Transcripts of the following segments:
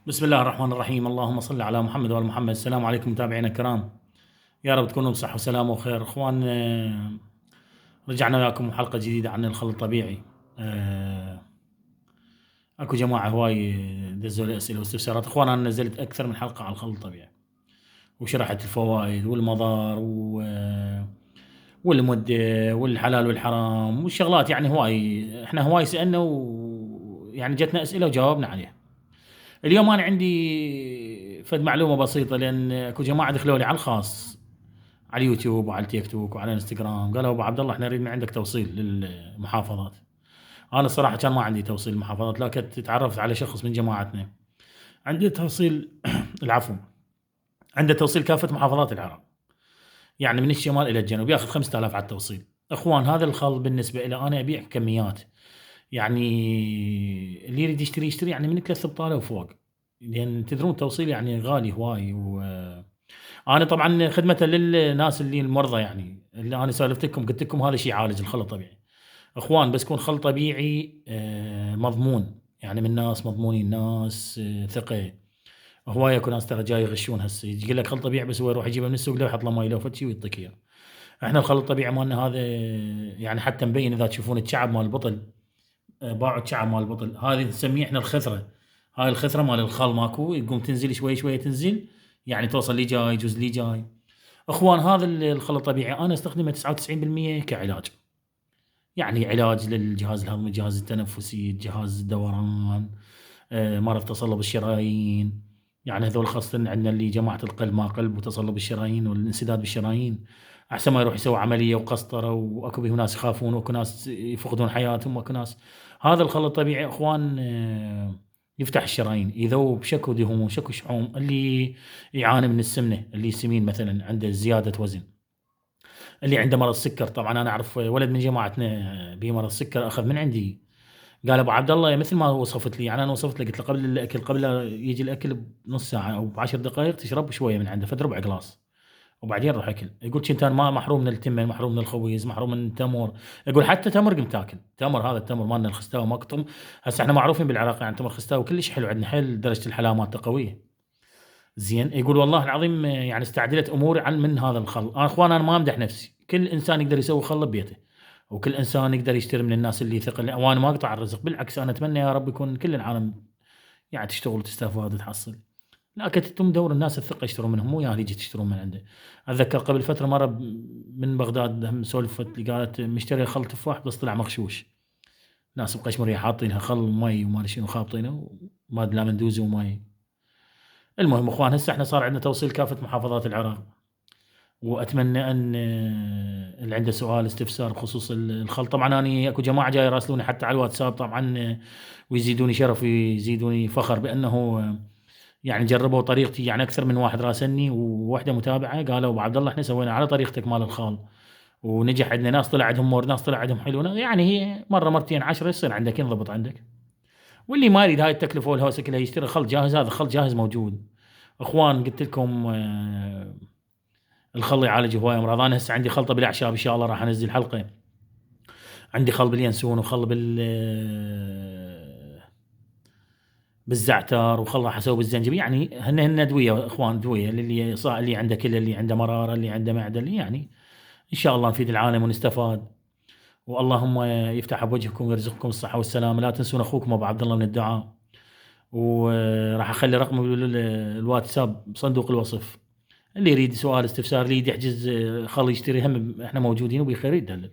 بسم الله الرحمن الرحيم، اللهم صل على محمد وآل محمد. السلام عليكم متابعينا الكرام، يا رب تكونوا بصحة وسلامة وخير. اخوان، رجعنا وياكم حلقة جديدة عن الخل الطبيعي. آه، اكو جماعة هواي دزوا لي اسئلة واستفسارات. اخوان، انا نزلت اكثر من حلقة عن الخل الطبيعي وشرحت الفوائد والمضار والمدة والحلال والحرام والشغلات، يعني هواي احنا هواي سألنا ويعني جتنا اسئلة وجاوبنا عليها. اليوم انا عندي فد معلومه بسيطه، لان اكو جماعه دخلوا لي على الخاص على اليوتيوب وعلى التيك توك وعلى الانستغرام، قالوا ابو عبد الله احنا نريد من عندك توصيل للمحافظات. انا الصراحه كان ما عندي توصيل المحافظات، لكن تعرفت على شخص من جماعتنا عنده توصيل العفو، عنده توصيل كافه محافظات العراق، يعني من الشمال الى الجنوب، ياخذ 5000 على التوصيل. اخوان، هذا الخل بالنسبه له انا ابيع كميات، يعني اللي يريد يشتري يشتري يعني من 3 بطاله وفوق، لان تدرون التوصيل يعني غالي هواي. انا طبعا خدمه للناس اللي المرضى، يعني اللي انا سالفت لكم قلت لكم هذا شيء يعالج الخل الطبيعي. اخوان، بس يكون خل طبيعي مضمون، يعني من ناس مضمونين، ناس ثقه. هوايه اكو ناس ترى جاي يغشون هسه، يقول لك خل طبيعي بس هو يروح يجيبه من السوق، لو يحط له ماي لو فد شيء ويعطيك اياه. احنا الخل الطبيعي مالنا هذا يعني حتى مبين، اذا تشوفون الشعب مال البطل، باعوا الشعب مال البطل، هذه نسميه احنا الخثره. هاي الخثره مال الخل ماكو، يقوم تنزل شوي شوي تنزل، يعني توصل لي جاي يجوز لي جاي. اخوان، هذا الخل الطبيعي انا استخدمه 99% كعلاج، يعني علاج للجهاز الهضمي، الجهاز التنفسي، جهاز الدوران، مرض تصلب الشرايين. يعني هذول خاصة عندنا اللي جماعة القلب، ما قلب وتصلب الشرايين والانسداد بالشرايين، احسن ما يروح يسوي عملية وقسطرة، واكو بهم ناس يخافون، واكو ناس يفقدون حياتهم، واكو ناس. هذا الخل الطبيعي اخوان يفتح الشرايين، يذوب شكو دهون شكو شحوم، اللي يعاني من السمنة، اللي سمين مثلا عنده زيادة وزن، اللي عنده مرض السكر. طبعا انا اعرف ولد من جماعتنا به مرض السكر، اخذ من عندي، قال ابو عبد الله مثل ما وصفت لي، يعني انا وصفت له، قلت له قبل الاكل، قبل لا يجي الاكل بنص ساعه او ب10 دقائق تشرب شويه من عنده، فد ربع جلاس، وبعدين روح اكل. يقول كنت انا ما محروم من التمن، محروم من الخبيز، محروم من التمر. يقول حتى تمر قمت اكل تمر، هذا التمر مالنا الخستاوي ماكو. هسه احنا معروفين بالعراق يعني تمر خستاوي كلش حلو عندنا، حيل درجه الحلامات قويه. زين، يقول والله العظيم يعني استعدلت اموري عن من هذا الخل. انا اخوان انا ما امدح نفسي، كل انسان يقدر يسوي خل ببيته، وكل انسان يقدر يشتري من الناس اللي يثق، وانا ما اقطع الرزق، بالعكس انا اتمنى يا رب يكون كل العالم يعني تشتغل وتستفاد وتحصل، لكن تتم دور الناس الثقه يشترون منهم، مو يعني يجي تشترون من عنده. اتذكر قبل فتره مره من بغداد هم سولفت لي، قالت مشتري خل تفاح بس طلع مغشوش، ناس بقشمريه حاطينها خل مي وما أدري شنو خابطينه، وما ادري لا مندوزي ومي. المهم اخوان، هسه احنا صار عندنا توصيل كافه محافظات العراق، واتمنى ان اللي عنده سؤال استفسار بخصوص الخل، طبعا انا اكو جماعه جاي يراسلوني حتى على الواتساب طبعا، ويزيدوني شرف ويزيدوني فخر بانه يعني جربوا طريقتي، يعني اكثر من واحد راسلني وواحده متابعه قالوا ابو عبد الله احنا سوينا على طريقتك مال الخال ونجح عندنا، ناس طلع عندهم مور، ناس طلع عندهم حلو، يعني هي مره مرتين 10 يصير عندك ينضبط عندك. واللي ما يريد هاي التكلفه والهوسه كلها يشتري خل جاهز، هذا خل جاهز موجود. اخوان، قلت لكم الخل يعالج هواي امراض. انا هسه عندي خلطه بالاعشاب ان شاء الله راح انزل حلقه، عندي خل باليانسون وخل بالزعتر، وخل راح اسوي بالزنجبيل، يعني هن ادويه اخوان، ادويه اللي عنده كلى، اللي عنده مراره، اللي عنده معده، اللي يعني ان شاء الله نفيد العالم ونستفاد. واللهم يفتح بوجهكم ويرزقكم الصحه والسلامه. لا تنسون اخوكم ابو عبد الله من الدعاء، وراح اخلي رقم الواتساب بصندوق الوصف، اللي يريد سؤال استفسار، اللي يريد يحجز خل يشتري، هم احنا موجودين وبخير يدلل.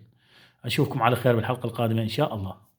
اشوفكم على خير بالحلقه القادمه ان شاء الله.